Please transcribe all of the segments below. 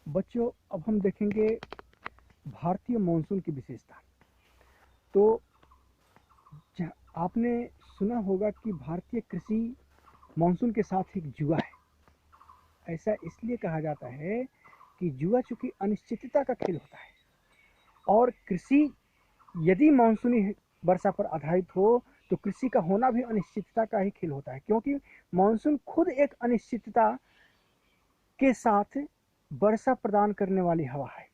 बच्चों, अब हम देखेंगे भारतीय मानसून की विशेषता। तो आपने सुना होगा कि भारतीय कृषि मानसून के साथ एक जुआ है। ऐसा इसलिए कहा जाता है कि जुआ चूंकि अनिश्चितता का खेल होता है, और कृषि यदि मानसूनी वर्षा पर आधारित हो तो कृषि का होना भी अनिश्चितता का ही खेल होता है, क्योंकि मानसून खुद एक अनिश्चितता के साथ वर्षा प्रदान करने वाली हवा है,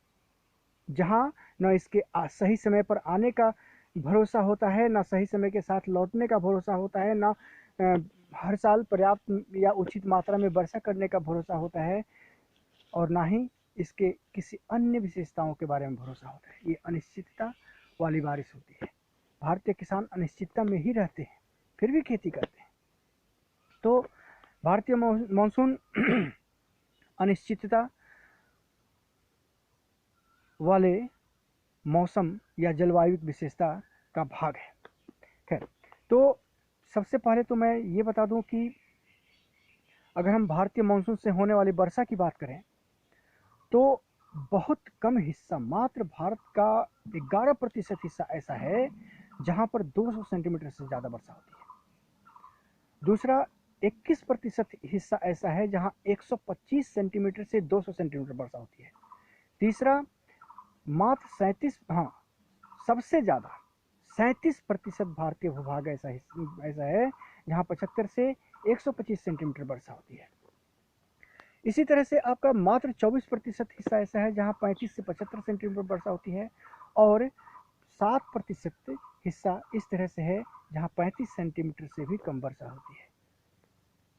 जहाँ न इसके सही समय पर आने का भरोसा होता है, ना सही समय के साथ लौटने का भरोसा होता है, ना हर साल पर्याप्त या उचित मात्रा में वर्षा करने का भरोसा होता है, और ना ही इसके किसी अन्य विशेषताओं के बारे में भरोसा होता है। ये अनिश्चितता वाली बारिश होती है। भारतीय किसान अनिश्चितता में ही रहते हैं, फिर भी खेती करते हैं। तो भारतीय मानसून अनिश्चितता वाले मौसम या जलवायु विशेषता का भाग है। खैर, तो सबसे पहले तो मैं ये बता दूं कि अगर हम भारतीय मानसून से होने वाली वर्षा की बात करें तो बहुत कम हिस्सा, मात्र भारत का 11% हिस्सा ऐसा है जहां पर 200 सेंटीमीटर से ज़्यादा वर्षा होती है। दूसरा 21% हिस्सा ऐसा है जहां 125 सेंटीमीटर से 200 सेंटीमीटर वर्षा होती है। तीसरा मात्र 37, हाँ, सबसे ज़्यादा 37% भारतीय भूभाग ऐसा है जहां 75 से 125 सेंटीमीटर वर्षा होती है। इसी तरह से आपका मात्र 24% हिस्सा ऐसा है जहां 35 से 75 सेंटीमीटर वर्षा होती है, और 7% हिस्सा इस तरह से है जहां 35 सेंटीमीटर से भी कम वर्षा होती है।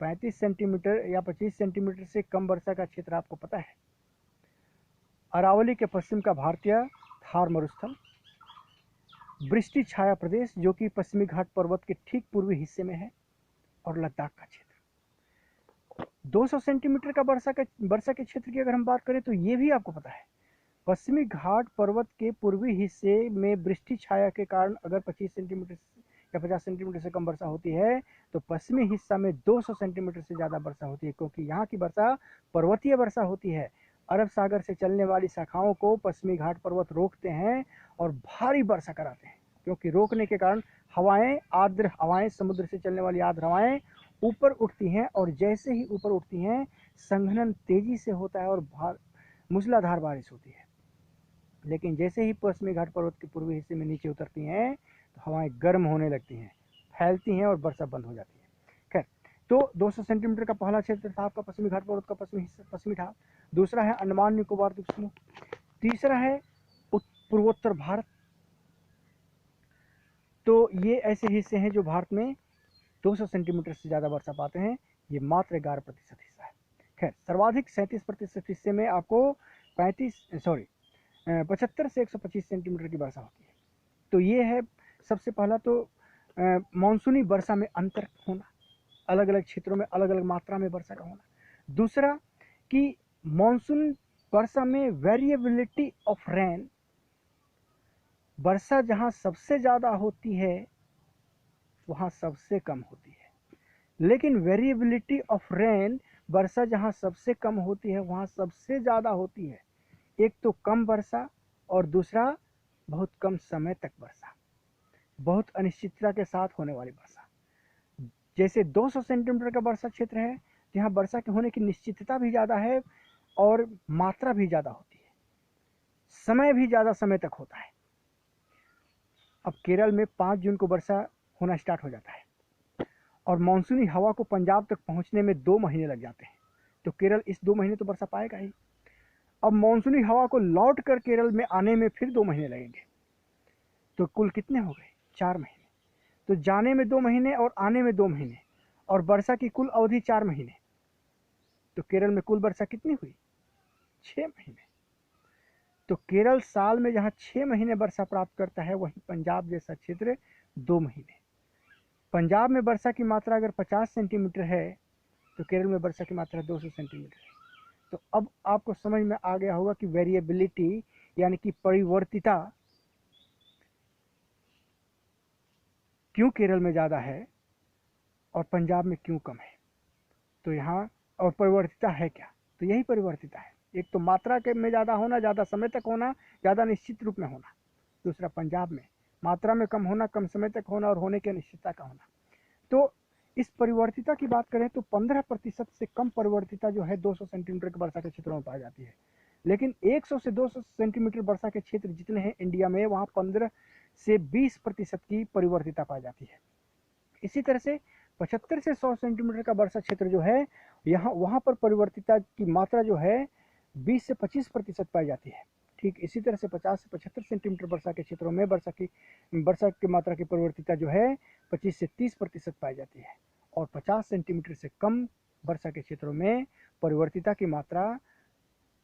35 सेंटीमीटर या 25 सेंटीमीटर से कम वर्षा का क्षेत्र आपको पता है? अरावली के पश्चिम का भारतीय थार मरुस्थल, वृष्टि छाया प्रदेश जो कि पश्चिमी घाट पर्वत के ठीक पूर्वी हिस्से में है, और लद्दाख का क्षेत्र। 200 सेंटीमीटर का वर्षा के क्षेत्र की अगर हम बात करें तो ये भी आपको पता है, पश्चिमी घाट पर्वत के पूर्वी हिस्से में वृष्टि छाया के कारण अगर 25 सेंटीमीटर या 50 सेंटीमीटर से कम वर्षा होती है तो पश्चिमी हिस्सा में 200 सेंटीमीटर से ज़्यादा वर्षा होती है, क्योंकि यहाँ की वर्षा पर्वतीय वर्षा होती है। अरब सागर से चलने वाली शाखाओं को पश्चिमी घाट पर्वत रोकते हैं और भारी वर्षा कराते हैं, क्योंकि रोकने के कारण हवाएं, आर्द्र हवाएं, समुद्र से चलने वाली आर्द्र हवाएं ऊपर उठती हैं, और जैसे ही ऊपर उठती हैं संघनन तेजी से होता है और मूसलाधार बारिश होती है। लेकिन जैसे ही पश्चिमी घाट पर्वत के पूर्वी हिस्से में नीचे उतरती हैं तो हवाएं गर्म होने लगती हैं, फैलती हैं और वर्षा बंद हो जाती है। खैर, तो 200 सेंटीमीटर का पहला क्षेत्र था आपका पश्चिमी घाट पर्वत का पश्चिमी ढाल। दूसरा है अंडमान निकोबार द्वीप समूह। तीसरा है पूर्वोत्तर भारत। तो ये ऐसे हिस्से हैं जो भारत में 200 सेंटीमीटर से ज़्यादा वर्षा पाते हैं। ये मात्र 11% हिस्सा है। खैर, सर्वाधिक 37% हिस्से में आपको 75 से 125 सेंटीमीटर की वर्षा होती है। तो ये है सबसे पहला तो मानसूनी वर्षा में अंतर होना, अलग अलग क्षेत्रों में अलग अलग मात्रा में वर्षा का होना। दूसरा कि मानसून वर्षा में वेरिएबिलिटी ऑफ रेन, वर्षा जहां सबसे ज़्यादा होती है वहां सबसे कम होती है, लेकिन वेरिएबिलिटी ऑफ रेन, वर्षा जहां सबसे कम होती है वहां सबसे ज़्यादा होती है। एक तो कम वर्षा, और दूसरा बहुत कम समय तक वर्षा, बहुत अनिश्चितता के साथ होने वाली वर्षा। जैसे 200 सेंटीमीटर का वर्षा क्षेत्र है जहाँ वर्षा के होने की निश्चितता भी ज़्यादा है और मात्रा भी ज़्यादा होती है, समय भी ज़्यादा समय तक होता है। अब केरल में 5 जून को वर्षा होना स्टार्ट हो जाता है, और मानसूनी हवा को पंजाब तक पहुंचने में 2 महीने लग जाते हैं। तो केरल इस 2 महीने तो वर्षा पाएगा ही। अब मानसूनी हवा को लौट कर केरल में आने में फिर 2 महीने लगेंगे, तो कुल कितने हो गए? 4 महीने। तो जाने में 2 महीने और आने में 2 महीने, और वर्षा की कुल अवधि 4 महीने। तो केरल में कुल वर्षा कितनी हुई? 6 महीने। तो केरल साल में जहाँ 6 महीने वर्षा प्राप्त करता है, वहीं पंजाब जैसा क्षेत्र 2 महीने। पंजाब में वर्षा की मात्रा अगर 50 सेंटीमीटर है तो केरल में वर्षा की मात्रा 200 सेंटीमीटर है। तो अब आपको समझ में आ गया होगा कि वेरिएबिलिटी यानी कि परिवर्तिता क्यों केरल में ज़्यादा है और पंजाब में क्यों कम है। तो यहाँ और परिवर्तिता है क्या? तो यही परिवर्तिता है। एक तो मात्रा के में ज़्यादा होना, ज़्यादा समय तक होना, ज़्यादा निश्चित रूप में होना। दूसरा पंजाब में मात्रा में कम होना, कम समय तक होना और होने की अनिश्चितता का होना। तो इस परिवर्तिता की बात करें तो 15% से कम परिवर्तिता जो है 200 सेंटीमीटर के वर्षा के क्षेत्रों में पाई जाती है। लेकिन 100 से 200 सेंटीमीटर वर्षा के क्षेत्र जितने हैं इंडिया में, वहाँ 15 से 20% की परिवर्तिता पाई जाती है। इसी तरह से 75 से 100 सेंटीमीटर का वर्षा क्षेत्र जो है, यहाँ वहाँ पर परिवर्तिता की मात्रा जो है 20 से 25% पाई जाती है। ठीक इसी तरह से 50 से 75 सेंटीमीटर वर्षा के क्षेत्रों में वर्षा की मात्रा की परिवर्तिता जो है 25 से 30% पाई जाती है। और 50 सेंटीमीटर से कम वर्षा के क्षेत्रों में परिवर्तिता की मात्रा,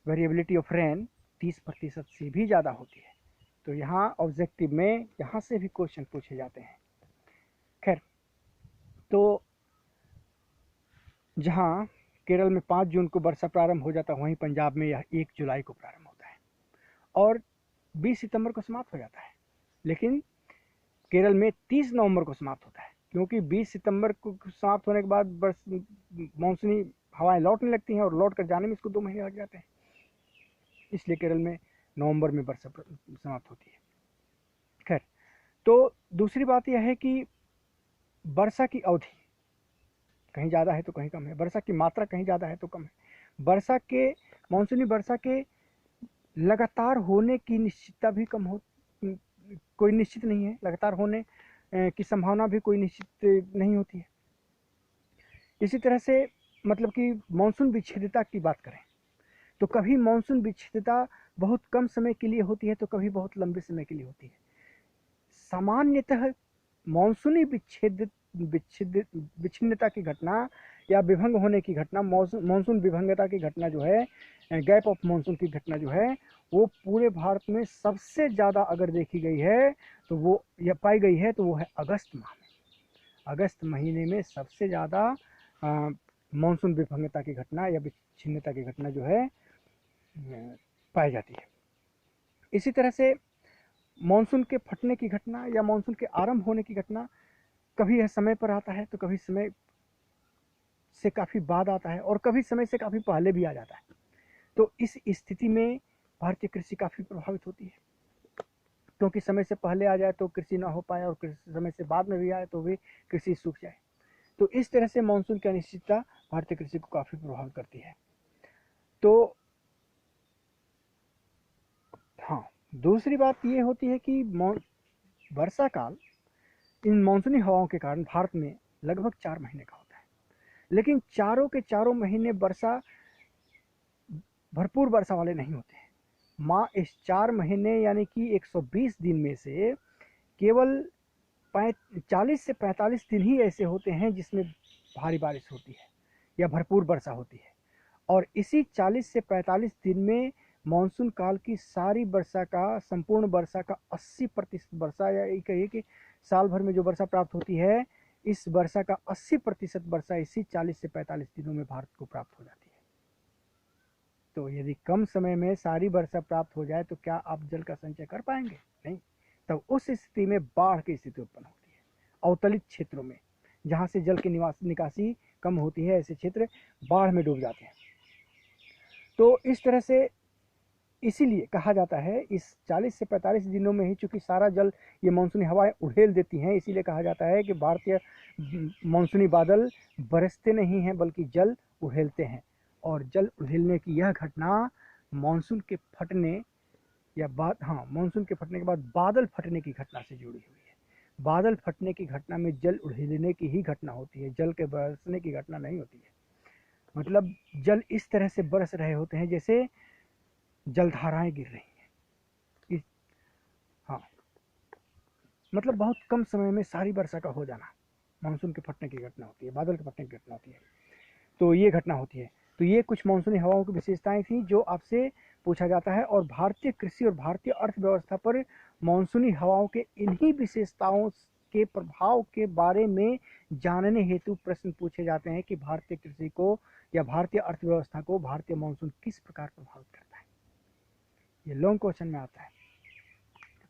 वेरिएबिलिटी ऑफ रेन, 30% से भी ज़्यादा होती है। तो यहाँ ऑब्जेक्टिव में यहाँ से भी क्वेश्चन पूछे जाते हैं। खैर, तो जहाँ केरल में 5 जून को वर्षा प्रारंभ हो जाता है, वहीं पंजाब में यह 1 जुलाई को प्रारंभ होता है और 20 सितंबर को समाप्त हो जाता है। लेकिन केरल में 30 नवंबर को समाप्त होता है, क्योंकि 20 सितंबर को समाप्त होने के बाद मानसूनी हवाएं लौटने लगती हैं और लौट कर जाने में इसको 2 महीने लग जाते हैं। इसलिए केरल में नवंबर में वर्षा समाप्त होती है। खैर, तो दूसरी बात यह है कि वर्षा की अवधि कहीं ज़्यादा है तो कहीं कम है, वर्षा की मात्रा कहीं ज़्यादा है तो कम है। वर्षा के मानसूनी वर्षा के लगातार होने की निश्चितता भी कम हो, कोई निश्चित नहीं है। लगातार होने की संभावना भी कोई निश्चित नहीं होती है। इसी तरह से मतलब कि मानसून विच्छेदता की बात करें तो कभी मानसून विच्छेदता बहुत कम समय के लिए होती है तो कभी बहुत लंबे समय के लिए होती है। सामान्यतः मानसूनी विच्छिन्नता की घटना या विभंग होने की घटना, मानसून विभंगता की घटना जो है, गैप ऑफ मानसून की घटना जो है, वो पूरे भारत में सबसे ज़्यादा अगर देखी गई है तो वो या पाई गई है तो वो है अगस्त माह में। अगस्त महीने में सबसे ज़्यादा मानसून विभंगता की घटना या विच्छिन्नता की घटना जो है पाई जाती है। इसी तरह से मानसून के फटने की घटना या मानसून के आरंभ होने की घटना कभी यह समय पर आता है तो कभी समय से काफ़ी बाद आता है और कभी समय से काफ़ी पहले भी आ जाता है। तो इस स्थिति में भारतीय कृषि काफ़ी प्रभावित होती है, क्योंकि समय से पहले आ जाए तो कृषि ना हो पाए और समय से बाद में भी आए तो भी कृषि सूख जाए। तो इस तरह से मानसून की अनिश्चितता भारतीय कृषि को काफ़ी प्रभावित करती है। तो हाँ, दूसरी बात ये होती है कि वर्षा काल इन मानसूनी हवाओं के कारण भारत में लगभग 4 महीने का होता है। लेकिन चारों के चारों महीने वर्षा भरपूर वर्षा वाले नहीं होते हैं। इस 4 महीने यानी कि 120 दिन में से केवल 40 से 45 दिन ही ऐसे होते हैं जिसमें भारी बारिश होती है या भरपूर वर्षा होती है। और इसी 40 से 45 दिन में मानसून काल की सारी वर्षा का, संपूर्ण वर्षा का 80% वर्षा, या ये कहिए कि साल भर में जो वर्षा प्राप्त होती है, इस वर्षा का 80% वर्षा इसी 40 से 45 दिनों में भारत को प्राप्त हो जाती है। तो यदि कम समय में सारी वर्षा प्राप्त हो जाए तो क्या आप जल का संचय कर पाएंगे? नहीं। तब उस स्थिति में बाढ़ की स्थिति उत्पन्न होती है। अवतलित क्षेत्रों में जहाँ से जल की निकासी कम होती है, ऐसे क्षेत्र बाढ़ में डूब जाते हैं। तो इस तरह से इसीलिए कहा जाता है, इस 40 से 45 दिनों में ही चूंकि सारा जल ये मानसूनी हवाएं उड़ेल देती हैं, इसीलिए कहा जाता है कि भारतीय मानसूनी बादल बरसते नहीं हैं बल्कि जल उड़ेलते हैं। और जल उड़ेलने की यह घटना मानसून के फटने या मानसून के फटने के बाद बादल फटने की घटना से जुड़ी हुई है। बादल फटने की घटना में जल उड़ेलने की ही घटना होती है, जल के बरसने की घटना नहीं होती है। मतलब जल इस तरह से बरस रहे होते हैं जैसे जलधाराएं गिर रही हैं। हाँ, मतलब बहुत कम समय में सारी वर्षा का हो जाना मानसून के फटने की घटना होती है, बादल के फटने की घटना होती है। तो ये घटना होती है। तो ये कुछ मानसूनी हवाओं की विशेषताएं थी जो आपसे पूछा जाता है। और भारतीय कृषि और भारतीय अर्थव्यवस्था पर मानसूनी हवाओं के इन्हीं विशेषताओं के प्रभाव के बारे में जानने हेतु प्रश्न पूछे जाते हैं कि भारतीय कृषि को या भारतीय अर्थव्यवस्था को भारतीय मानसून किस प्रकार प्रभावित करता है। ये लॉन्ग क्वेश्चन में आता है,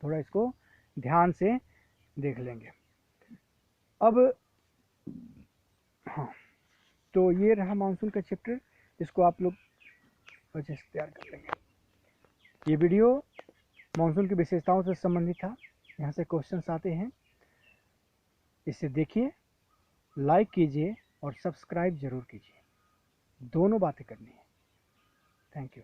थोड़ा इसको ध्यान से देख लेंगे। अब हाँ, तो ये रहा मानसून का चैप्टर, इसको आप लोग वजह से तैयार कर लेंगे। ये वीडियो मानसून की विशेषताओं से संबंधित था। यहाँ से क्वेश्चंस आते हैं, इसे देखिए, लाइक कीजिए और सब्सक्राइब जरूर कीजिए। दोनों बातें करनी है। Thank you.